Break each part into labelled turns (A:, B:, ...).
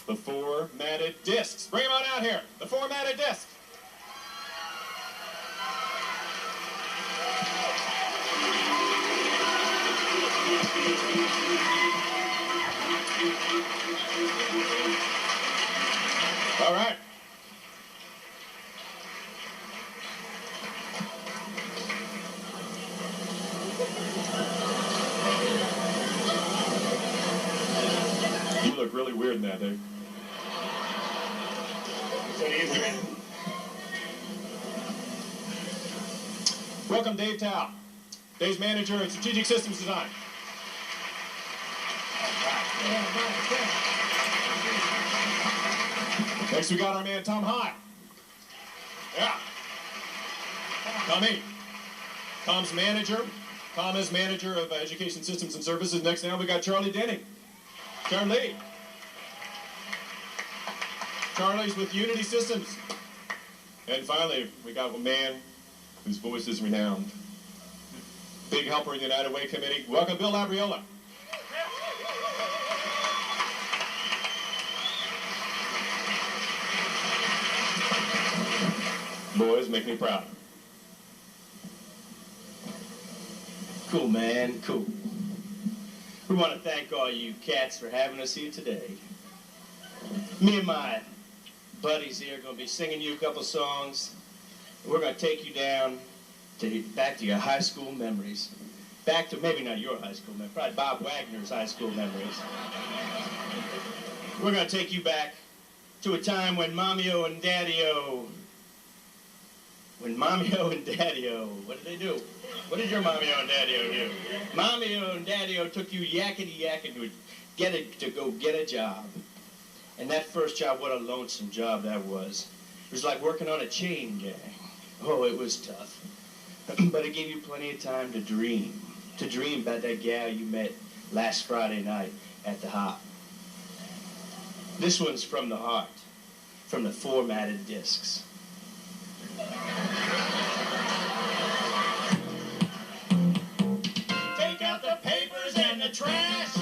A: The 4 matted discs. Bring them on out here. The 4 matted discs. All right. You look really weird in that, Dave. Welcome, Dave Tao. Dave's manager at Strategic Systems Design. Next, we got our man, Tom High. Yeah. Tommy. Tom's manager. Tom is manager of Education Systems and Services. Next now, we got Charlie Denning. Charlie. Charlie's with Unity Systems. And finally, we got a man whose voice is renowned. Big helper in the United Way Committee. Welcome, Bill Labriola. Boys, make me proud.
B: Cool, man, cool. We want to thank all you cats for having us here today. Me and my buddies here are going to be singing you a couple songs. We're going to take you down back to your high school memories. Back to, maybe not your high school memories, probably Bob Wagner's high school memories. We're going to take you back to a time when Mommy-O and Daddy-O, what did they do? What did your Mommy-O and Daddy-O do? Mommy-O and Daddy-O took you yakety-yakking to go get a job. And that first job, what a lonesome job that was. It was like working on a chain gang. Oh, it was tough. But it gave you plenty of time to dream about that gal you met last Friday night at the Hop. This one's from the heart, from the 4 matted discs. Take out the papers and the trash,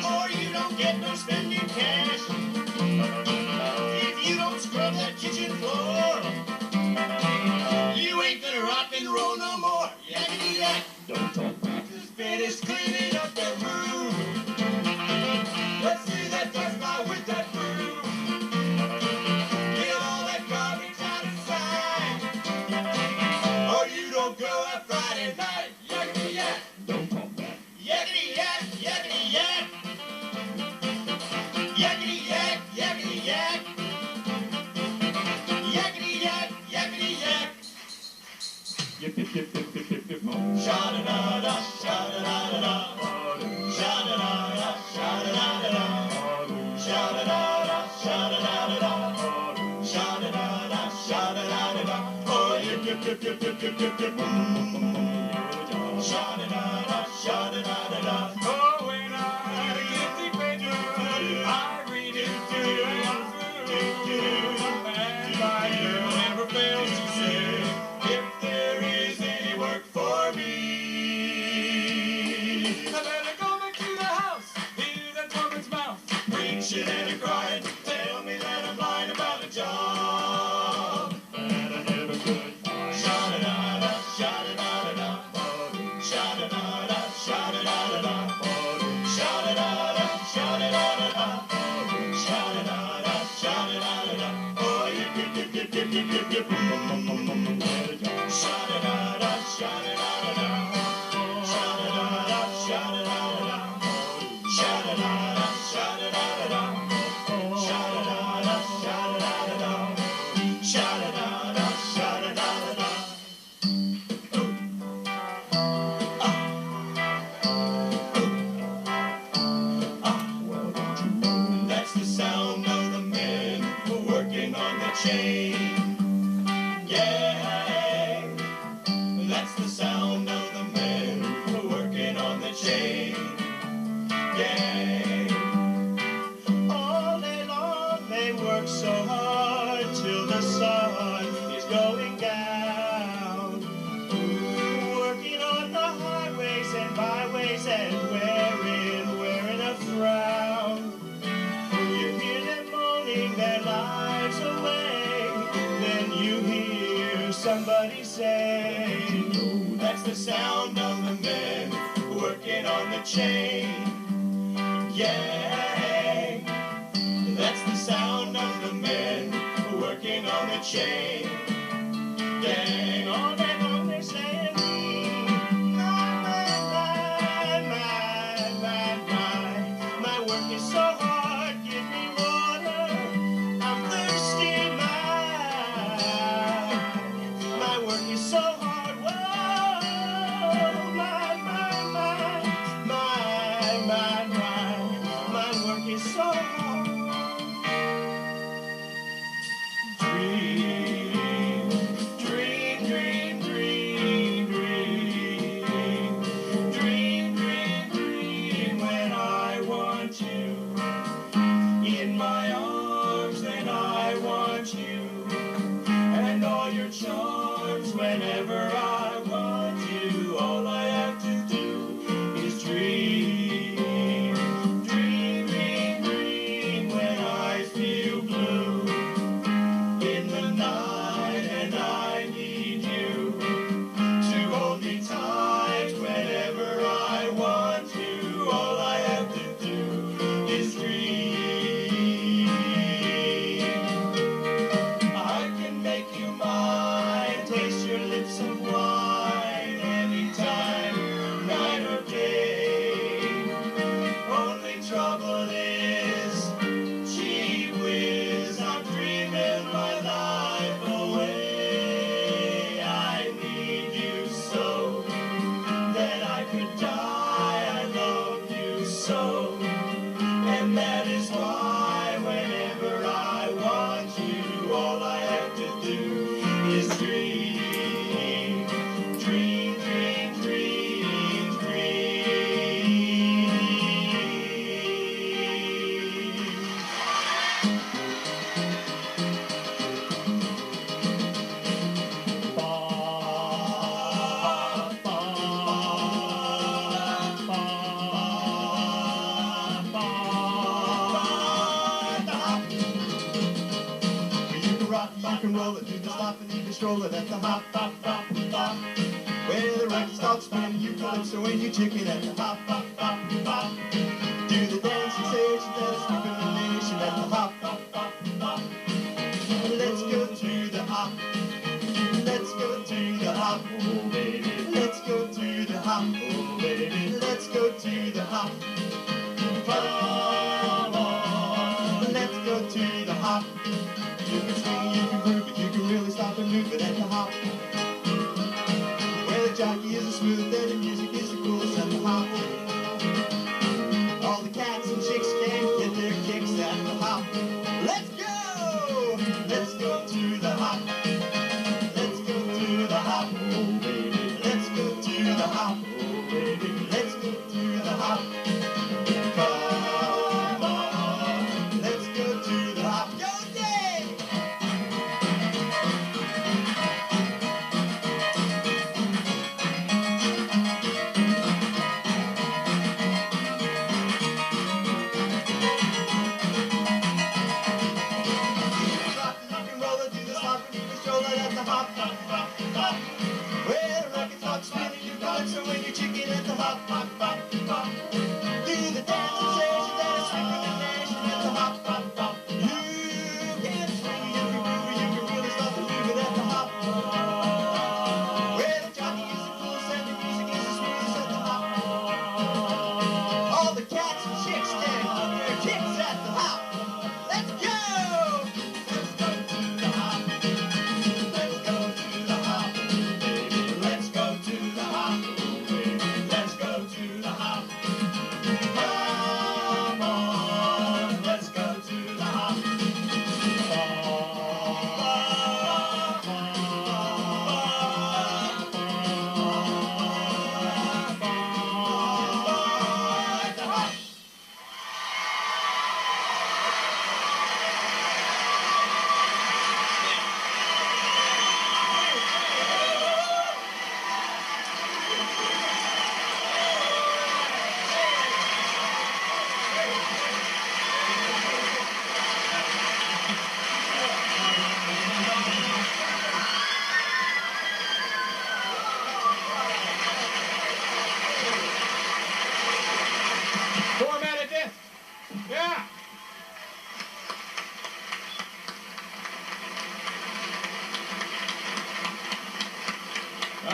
B: or you don't get no spending cash. If you don't scrub that kitchen floor, you ain't gonna rock and roll no more. Yakety yak. Don't talk. This bed is cleaning up the room. Let's see that dust fly with that broom. Get all that garbage outside, or you don't go out Friday night. Yakety yak. Don't talk back. Yakety yak, yakety yak. Yakety yak, yakety yak. Yakety yak, yakety yak. Yip, yip, yip, yip, yip, yip, yip, sha-da-da-da, sha-da-da-da-da. Sha-da-da-da, sha-da-da-da-da. Sha-da-da-da, sha-da-da-da-da. Sha-da-da-da, sha-da-da-da-da. Oh, yip, yip, yip, yip, yip, yip, yip, yip. Sha-da-da-da, sha-da-da-da-da. Oh, when I get the paper, I read it through. And my girl never fails to say, if there is any work for me, I better go back to the house, hear that woman's mouth, preaching and crying, tell me that I'm lying about a job that I never could. Sha-da-da-da, sha-da-da-da-da. Sha-da-da-da, sha-da-da-da-da. Sha-da-da-da, sha-da-da-da-da. Sha-da-da-da, sha-da-da-da-da. Oh, yip, yip, yip, yip, yip, yip, yip, yip. Sha-da-da-da, sha-da-da-da-da. Sha-da-da-da, sha-da-da-da-da. Sha-da-da-da, sha-da-da-da-da. Sha-da-da-da, sha-da-da-da-da. Sha-da-da-da, sha-da-da-da-da. That's the sound of the men working on the chain. Yeah, that's the sound of the men working on the chain. Yeah, all day long they work so hard till the sun is going down, working on the highways and byways and wearing a frown. somebody say, oh, that's the sound of the men working on the chain. Yeah, that's the sound of the men working on the chain. Gang, all day long they're saying, my work is so hard, give me water, I'm thirsty, my work is so hard, whoa, my work is so hard. Dream, dream, dream, dream, dream, dream, dream, dream, when I want you in my arms, then I want you, and all your charms whenever I want you. All I have to do is dream, dream, dream, dream, when I feel blue in the night and I need you to hold me tight whenever I want to. All I have to do is dream. I can make you mine, taste your lips of wine anytime, night or day. Only trouble is, gee whiz, I'm dreaming my life away. I need you so that I could die. I love you so, and that is why whenever I want you, all I have to do is dream, dream, dream, dream, dream. You can rock, you can roll it, you can stop and you can stroll it at the hop, hop, hop, hop. When the record starts spinning, you calypso and you chicken at the hop, hop, hop, hop. Do the dancing station, that stupid nation at the hop, hop, hop, hop. Let's go to the hop. Let's go to the hop, oh baby. Let's go to the hop, oh baby. Let's go to the hop. Come on, let's go to the hop. You can swing, you can groove it, you can really stop and move it at the hop. Where the jockey is smooth and the music is the coolest at the hop. All the cats and chicks can get their kicks at the hop. Let's go! Let's go to the hop. Let's go to the hop, oh baby. Let's go to the hop, oh baby. Let's go to the hop. Come on, let's go to the hop. Go Dave!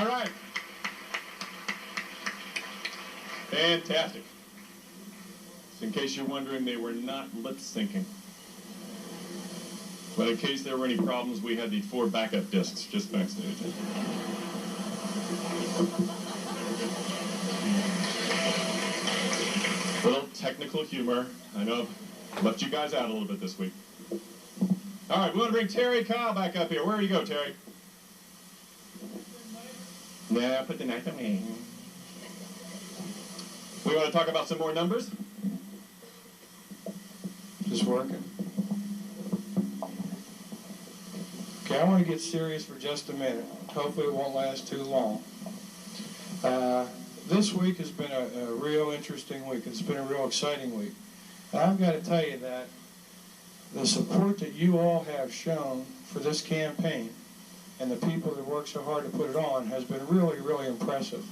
A: All right. Fantastic. So in case you're wondering, they were not lip syncing. But in case there were any problems, we had the 4 backup discs just backstage. A little technical humor. I know I've left you guys out a little bit this week. All right, we want to bring Terry Kyle back up here. Where do you go, Terry? Yeah, put the knife away. We want to talk about some more numbers?
C: Just working. Okay, I want to get serious for just a minute. Hopefully it won't last too long. This week has been a real interesting week. It's been a real exciting week. And I've got to tell you that the support that you all have shown for this campaign and the people that work so hard to put it on has been really, really impressive.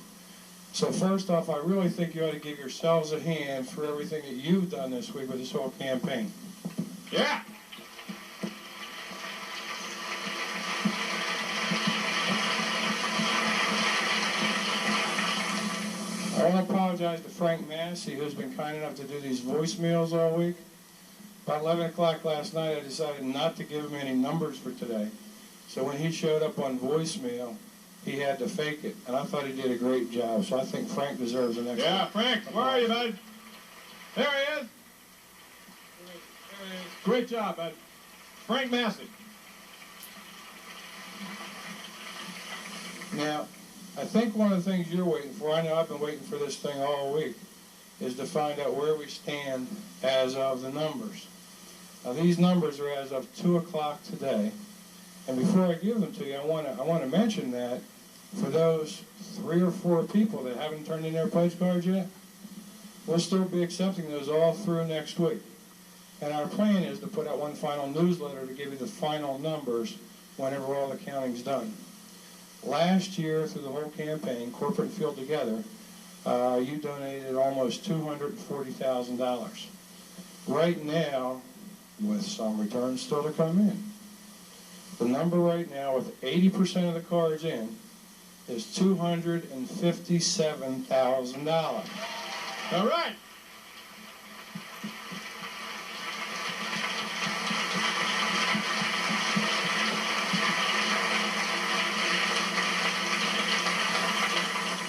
C: So first off, I really think you ought to give yourselves a hand for everything that you've done this week with this whole campaign.
A: Yeah.
C: I want to apologize to Frank Massey, who's been kind enough to do these voicemails all week. About 11 o'clock last night, I decided not to give him any numbers for today. So when he showed up on voicemail, he had to fake it. And I thought he did a great job. So I think Frank deserves an extra.
A: Yeah, Frank, where are you, bud? There he is. Great job, bud. Frank Massey.
C: Now, I think one of the things you're waiting for, I know I've been waiting for this thing all week, is to find out where we stand as of the numbers. Now, these numbers are as of 2 o'clock today. And before I give them to you, I want to mention that for those 3 or 4 people that haven't turned in their pledge cards yet, we'll still be accepting those all through next week. And our plan is to put out one final newsletter to give you the final numbers whenever all the counting's done. Last year, through the whole campaign, corporate and field together, you donated almost $240,000. Right now, with some returns still to come in, the number right now, with 80% of the cards in, is $257,000.
A: All right.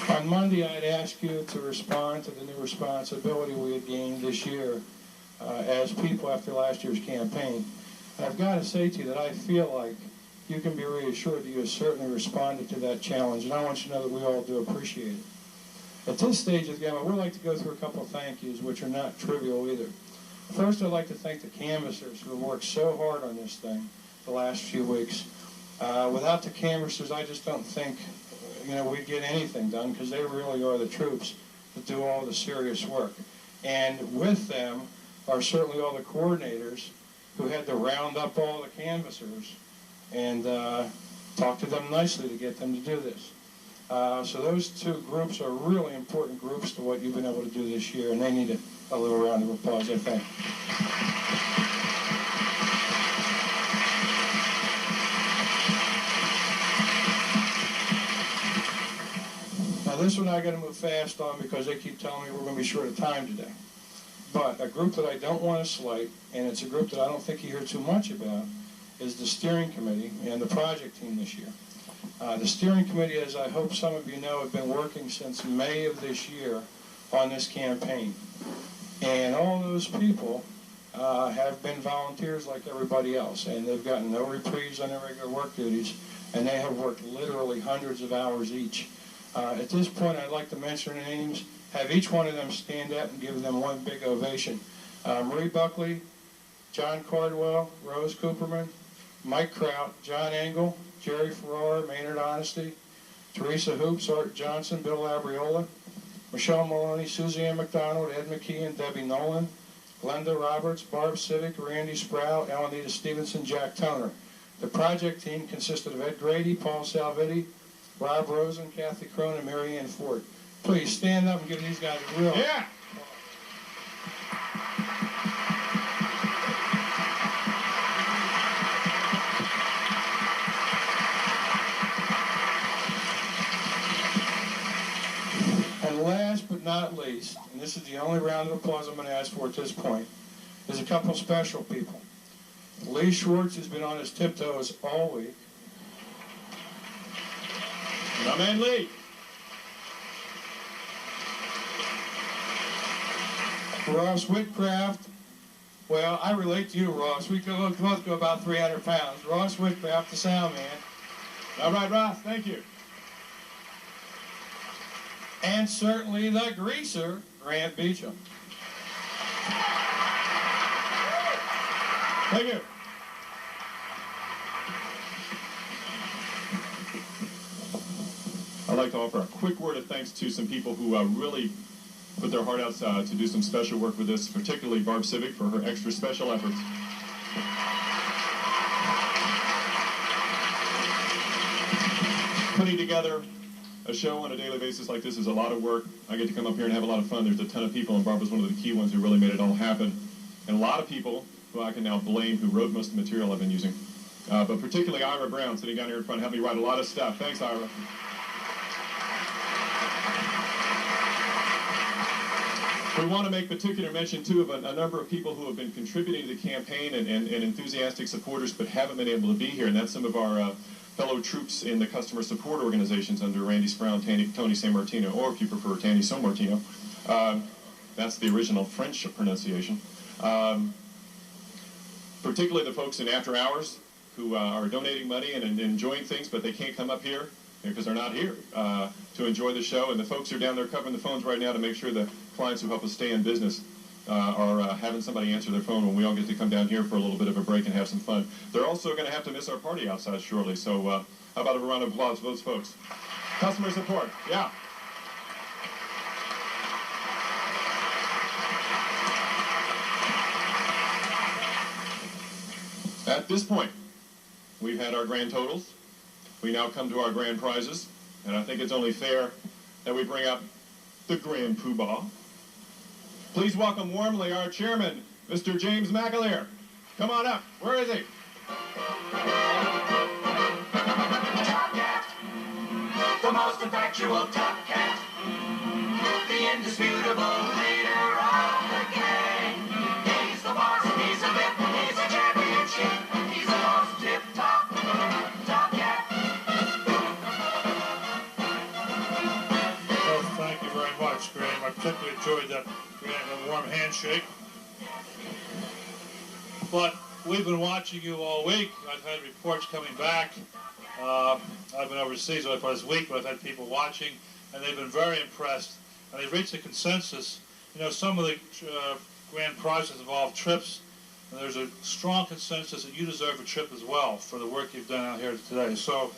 C: On Monday, I'd ask you to respond to the new responsibility we had gained this year as people after last year's campaign. And I've got to say to you that I feel like you can be reassured that you have certainly responded to that challenge, and I want you to know that we all do appreciate it. At this stage of the game, I would like to go through a couple of thank yous, which are not trivial either. First, I'd like to thank the canvassers who have worked so hard on this thing the last few weeks. Without the canvassers, I just don't think we'd get anything done, because they really are the troops that do all the serious work. And with them are certainly all the coordinators who had to round up all the canvassers and talk to them nicely to get them to do this. So those two groups are really important groups to what you've been able to do this year, and they need a little round of applause, I think. Now this one I got to move fast on because they keep telling me we're going to be short of time today. But a group that I don't want to slight, and it's a group that I don't think you hear too much about, is the steering committee and the project team this year. The steering committee, as I hope some of you know, have been working since May of this year on this campaign. And all those people have been volunteers like everybody else, and they've gotten no reprieves on their regular work duties, and they have worked literally hundreds of hours each. At this point, I'd like to mention their names, have each one of them stand up and give them one big ovation. Marie Buckley, John Cardwell, Rose Cooperman, Mike Kraut, John Engel, Jerry Farrar, Maynard Honesty, Teresa Hoops, Art Johnson, Bill Labriola, Michelle Maloney, Suzanne McDonald, Ed McKeon, Debbie Nolan, Glenda Roberts, Barb Civic, Randy Sprout, Alanita Stevenson, Jack Toner. The project team consisted of Ed Grady, Paul Salvitti, Rob Rosen, Kathy Crone, and Mary Ann Ford. Please stand up and give these guys a real...
A: Yeah.
C: least, and this is the only round of applause I'm going to ask for at this point, is a couple special people. Lee Schwartz has been on his tiptoes all week.
A: My man Lee.
C: Ross Whitcraft. Well, I relate to you, Ross. We both go about 300 pounds. Ross Whitcraft, the sound man.
A: All right, Ross, thank you.
C: And certainly the greaser, Grant Beecham.
A: Thank you. I'd like to offer a quick word of thanks to some people who really put their heart out to do some special work with this, particularly Barb Civic for her extra special efforts. Putting together a show on a daily basis like this is a lot of work. I get to come up here and have a lot of fun. There's a ton of people, and Barb was one of the key ones who really made it all happen. And a lot of people who I can now blame who wrote most of the material I've been using. But particularly Ira Brown, sitting down here in front, helped me write a lot of stuff. Thanks, Ira. We want to make particular mention, too, of a number of people who have been contributing to the campaign and enthusiastic supporters but haven't been able to be here, and that's some of our fellow troops in the customer support organizations under Randy Sproul and Tony San Martino, or if you prefer, Tanny San Martino. That's the original French pronunciation. Particularly the folks in After Hours who are donating money and enjoying things, but they can't come up here because they're not here to enjoy the show. And the folks who are down there covering the phones right now to make sure the clients who help us stay in business are having somebody answer their phone when we all get to come down here for a little bit of a break and have some fun. They're also going to have to miss our party outside shortly, so how about a round of applause for those folks? Customer support, yeah. At this point, we've had our grand totals. We now come to our grand prizes, and I think it's only fair that we bring up the Grand Poobah. Please welcome warmly our chairman, Mr. James McAleer. Come on up. Where is he?
D: Top Cat, the most effectual Top Cat, the indisputable leader of the gang. He's the boss, he's a bit, he's a championship, he's the most tip-top Top Cat.
E: Well, thank you very much, Graham. I particularly enjoyed that warm handshake. But we've been watching you all week. I've had reports coming back. I've been overseas for this week, but I've had people watching, and they've been very impressed. And they've reached a consensus. You know, some of the grand prizes involve trips, and there's a strong consensus that you deserve a trip as well for the work you've done out here today. So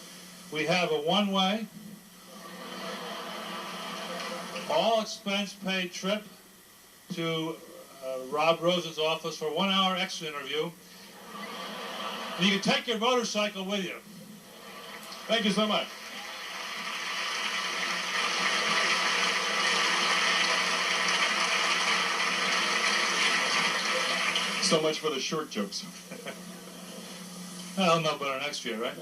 E: we have a one-way, all-expense-paid trip to Rob Rose's office for a 1-hour extra interview. And you can take your motorcycle with you.
A: Thank you so much. So much for the short jokes.
E: I'll know better next year, right?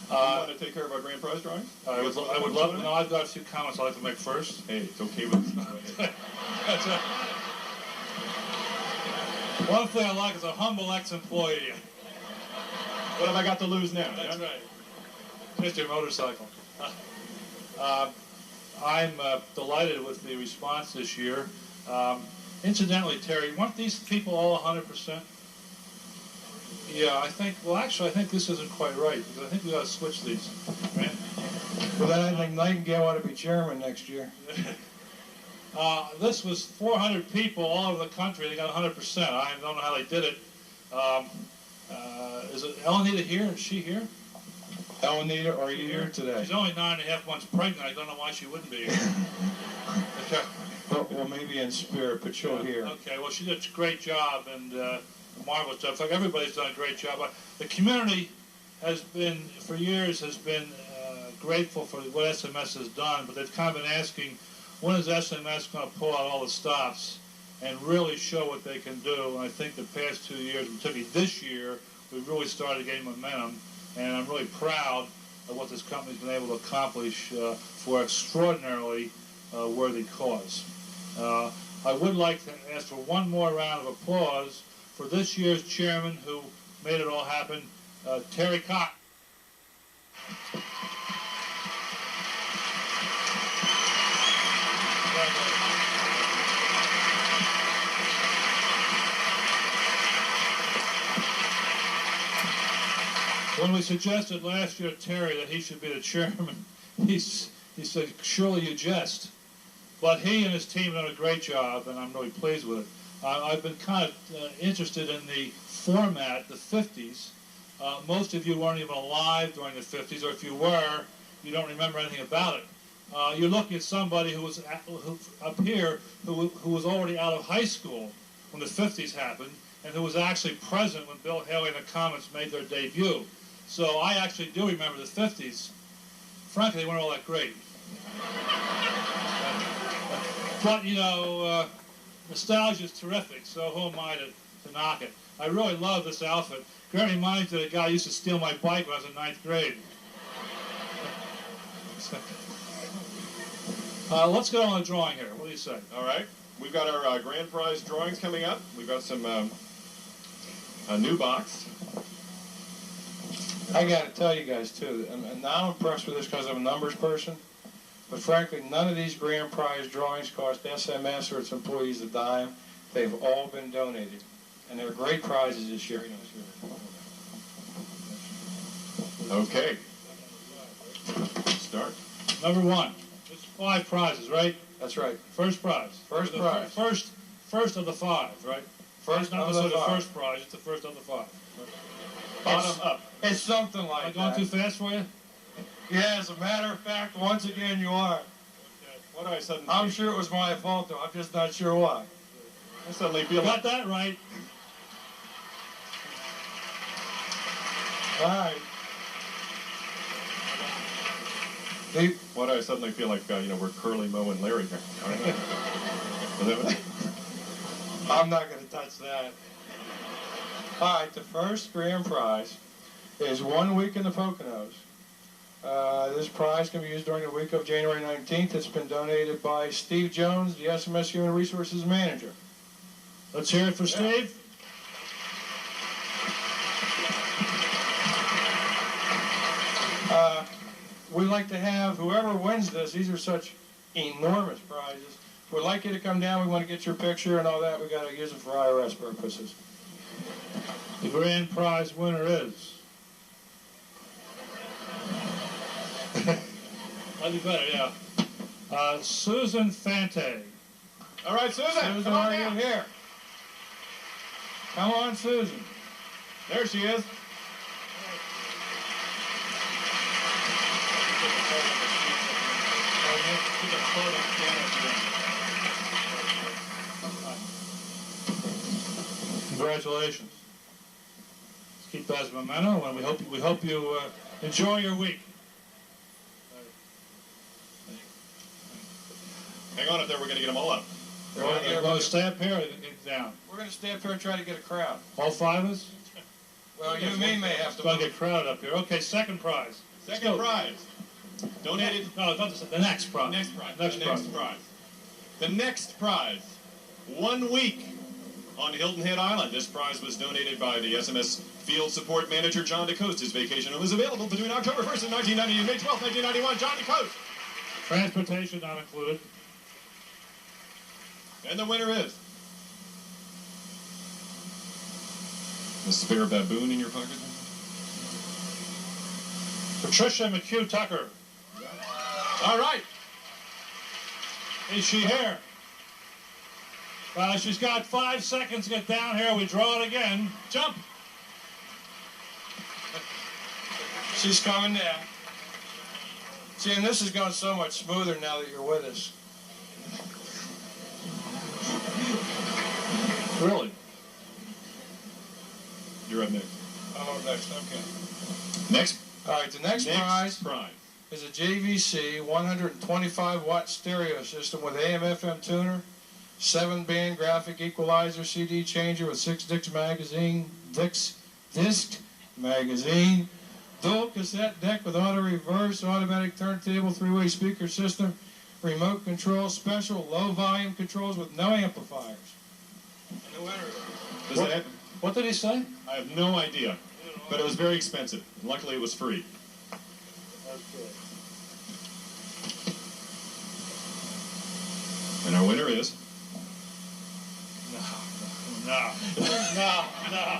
A: You want to take care of our grand prize drawing?
E: I would love to know. I've got a few comments I'd like to make first.
A: Hey, it's okay with me.
E: That's right. One thing I like is a humble ex-employee.
A: What have I got to lose now?
E: That's right. Just your motorcycle. I'm delighted with the response this year. Incidentally, Terry, weren't these people all 100%? Yeah, I think this isn't quite right, because I think we ought to switch these. Right?
C: Well, then I think Nightingale ought to be chairman next year.
E: This was 400 people all over the country. They got 100%. I don't know how they did it. Is it Elenita here? Is she here?
C: Elenita, are you here today?
E: She's only 9.5 months pregnant. I don't know why she wouldn't be here. Okay.
C: Well, maybe in spirit, but she'll hear.
E: Okay, well, she did a great job and a marvelous job. In fact, everybody's done a great job. The community has been, for years, grateful for what SMS has done, but they've kind of been asking, when is SMS going to pull out all the stops and really show what they can do? And I think the past 2 years, particularly this year, we've really started getting momentum, and I'm really proud of what this company's been able to accomplish for extraordinarily worthy cause. I would like to ask for one more round of applause for this year's chairman who made it all happen, Terry Cox. When we suggested last year, Terry, that he should be the chairman, he said, surely you jest. But he and his team have done a great job, and I'm really pleased with it. I've been kind of interested in the format, the 50s. Most of you weren't even alive during the 50s, or if you were, you don't remember anything about it. You're looking at somebody who was up here who was already out of high school when the 50s happened, and who was actually present when Bill Haley and the Comets made their debut. So I actually do remember the 50s. Frankly, they weren't all that great. But, you know, nostalgia is terrific, so who am I to knock it? I really love this outfit. It reminds me of the guy who used to steal my bike when I was in 9th grade. Let's go on the drawing here. What do you say?
A: All right. We've got our grand prize drawings coming up. We've got some a new box.
C: I got to tell you guys, too, and I'm impressed with this because I'm a numbers person, but frankly, none of these grand prize drawings cost SMS or its employees a dime. They've all been donated, and they're great prizes this year.
A: Okay. Start.
E: Number one. It's 5 prizes, right?
C: That's right.
E: First prize.
C: First prize.
E: First of the 5, right?
C: First
E: not
C: of the
E: necessarily
C: 5.
E: the first prize, it's the first of the 5.
A: Bottom up.
C: It's something
E: Am I
C: like
E: going
C: that.
E: too fast for you?
C: Yeah, as a matter of fact, once again, you are.
A: What do I suddenly?
C: I'm sure it was my fault, though. I'm just not sure why.
A: I suddenly feel
E: Got
A: like.
E: that right.
C: All right.
A: What do I suddenly feel like? You know, we're Curly, Moe, and Larry here. All right. Is that what-
C: I'm not going to touch that. All right, the first grand prize is 1 week in the Poconos. This prize can be used during the week of January 19th. It's been donated by Steve Jones, the SMS Human Resources Manager.
E: Let's hear it for Steve.
C: We'd like to have whoever wins this, these are such enormous prizes. We'd like you to come down. We want to get your picture and all that. We got to use it for IRS purposes.
E: The grand prize winner is. I'll do better, yeah. Susan Fante.
A: All right, Susan.
C: Susan,
A: come on
C: are you
A: down.
C: here? Come on, Susan.
A: There she is.
E: Congratulations. Let's keep that as memento, and we hope you enjoy your week.
A: Hang on up there. We're going to get them all up.
E: We're going to stay up here or get down?
C: We're going to stay up here and try to get a crowd.
E: All 5 of us?
C: Well, you and me may have
E: It's
C: to
E: going to
C: move.
E: get crowded up here. Okay, second prize.
A: Second prize. Donated.
E: No, not the next prize.
A: Next prize.
E: Next
A: the
E: prize.
A: next prize. The next prize. 1 week on Hilton Head Island. This prize was donated by the SMS Field Support Manager, John DeCoste. His vacation home is available between October 1st and 1990 and May 12th, 1991. John DeCoste.
E: Transportation not included.
A: And the winner is... A spare baboon in your pocket?
E: Patricia McHugh Tucker.
A: All right.
E: Is she here? She's got 5 seconds to get down here. We draw it again.
A: Jump.
C: She's coming down. See, and this is going so much smoother now that you're with us.
E: Really?
A: You're up next.
C: I'm up next, okay.
A: Next.
C: All right, the next prize is a JVC 125-watt stereo system with AM/FM tuner, 7-band graphic equalizer, CD changer with 6-disc magazine, disc magazine, dual cassette deck with auto reverse, automatic turntable, 3-way speaker system, remote control special low volume controls with no amplifiers. And the winner
A: Does that happen?
E: What did he say?
A: I have no idea, but it was very expensive. Luckily, it was free.
E: Okay.
A: And our winner is...
E: No.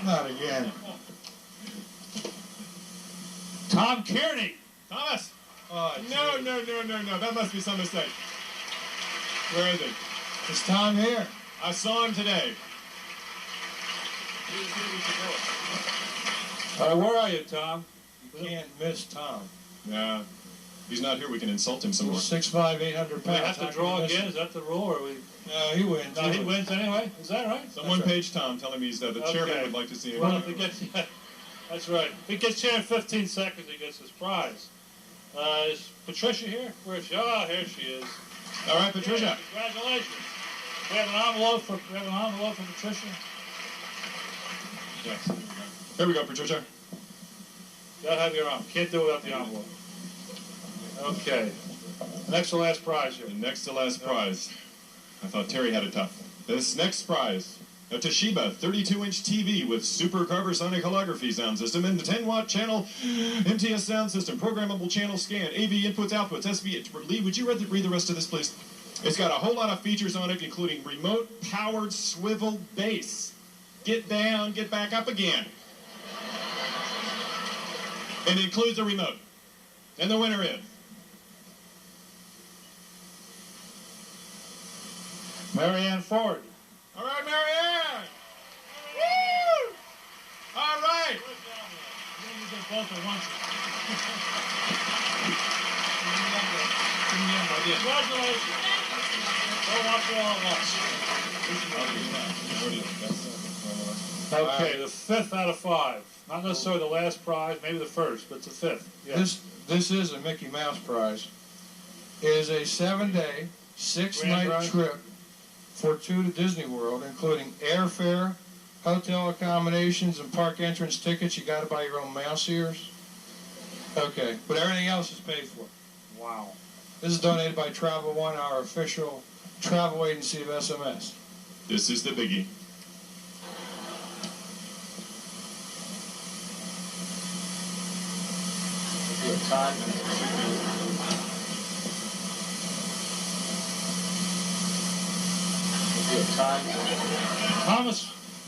C: Not again.
E: Tom Kearney.
A: Thomas!
C: Oh,
A: No. That must be some mistake. Where is it?
C: Is Tom here?
A: I saw him today.
E: Where are you, Tom?
C: You can't miss Tom.
A: Yeah. He's not here. We can insult him some more.
C: 6'5", 800
E: Do we
C: pounds.
E: have to draw again? Is that the rule? Or we?
C: No, he wins.
E: No, he wins anyway. Is that right?
A: Someone page Tom telling me the chairman would like to see him.
E: Well, if he gets, that's right. If he gets here in 15 seconds, he gets his prize. Is Patricia here? Where is she? Oh, here she is.
A: All right, Patricia.
E: Congratulations. We have an envelope for Patricia.
A: Yes. Here we go, Patricia.
E: Gotta have your arm. Can't do it without the envelope. Okay. Next to last prize here.
A: The next to last prize. I thought Terry had it tough. This next prize, a Toshiba 32-inch TV with super carbersonic holography sound system and the 10-watt channel MTS sound system, programmable channel scan, AV inputs, outputs, SV. Lee, would you read the rest of this, please? It's got a whole lot of features on it, including remote-powered swivel base. Get down, get back up again. And it includes a remote. And the winner is...
E: Marianne Ford.
A: All right, Marianne! Woo! All right!
E: Congratulations. Don't watch it all at once. Okay, the 5th out of 5. Not necessarily the last prize, maybe the first, but it's the 5th. Yeah.
C: This is a Mickey Mouse prize. It is a 7-day, 6-night trip for 2 to Disney World, including airfare, hotel accommodations, and park entrance tickets. You got to buy your own mouse ears. Okay, but everything else is paid for.
E: Wow.
C: This is donated by Travel One, our official travel agency of SMS.
A: This is the biggie.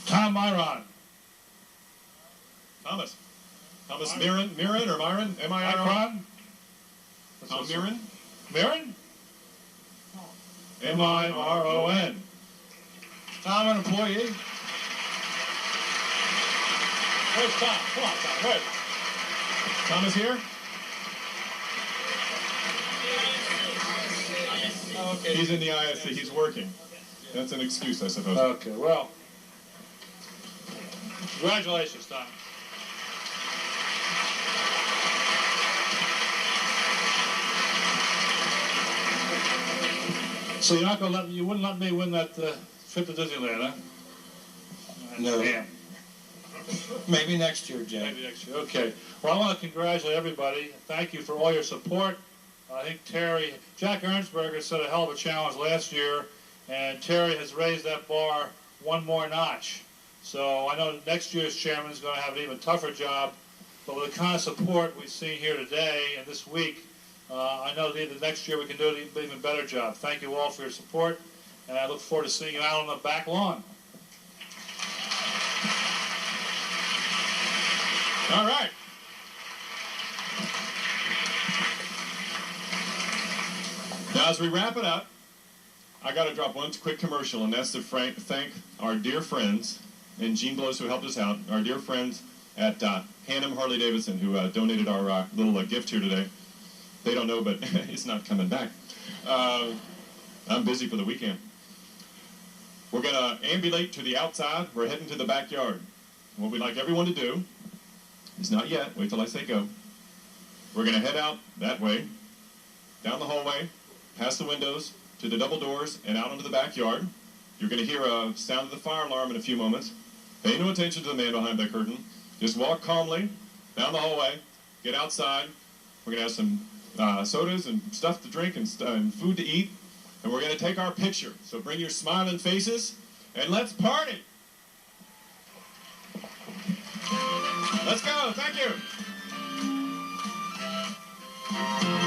E: Tom Myron.
A: Thomas Mirren or Myron? M-I-R-O-N? Tom Mirren?
E: Mirren?
A: M-I-R-O-N.
C: Tom, an employee.
E: Where's Tom? Come on, Tom. Where is he?
A: Tom is here?
E: Okay.
A: He's in the ISC. He's working. That's an excuse, I suppose.
E: Okay, well, congratulations, Tom. So you're not gonna you wouldn't let me win that trip to Disneyland, huh?
C: No.
E: Damn.
C: Maybe next year, Jay.
E: Maybe next year. Okay. Well, I want to congratulate everybody. Thank you for all your support. I think Jack Ernsberger set a hell of a challenge last year, and Terry has raised that bar one more notch. So I know next year's chairman is going to have an even tougher job, but with the kind of support we've seen here today and this week, I know that next year we can do an even better job. Thank you all for your support, and I look forward to seeing you out on the back lawn.
A: All right. Now, as we wrap it up, I got to drop one quick commercial, and that's to thank our dear friends, and Gene Blows who helped us out, our dear friends at Hannum Harley Davidson who donated our little gift here today. They don't know, but it's not coming back. I'm busy for the weekend. We're going to ambulate to the outside. We're heading to the backyard. What we'd like everyone to do is not yet. Wait till I say go. We're going to head out that way, down the hallway, past the windows, to the double doors, and out onto the backyard. You're going to hear a sound of the fire alarm in a few moments. Pay no attention to the man behind that curtain. Just walk calmly down the hallway, get outside. We're going to have some sodas and stuff to drink and food to eat. And we're going to take our picture. So bring your smiling faces and let's party. Let's go. Thank you.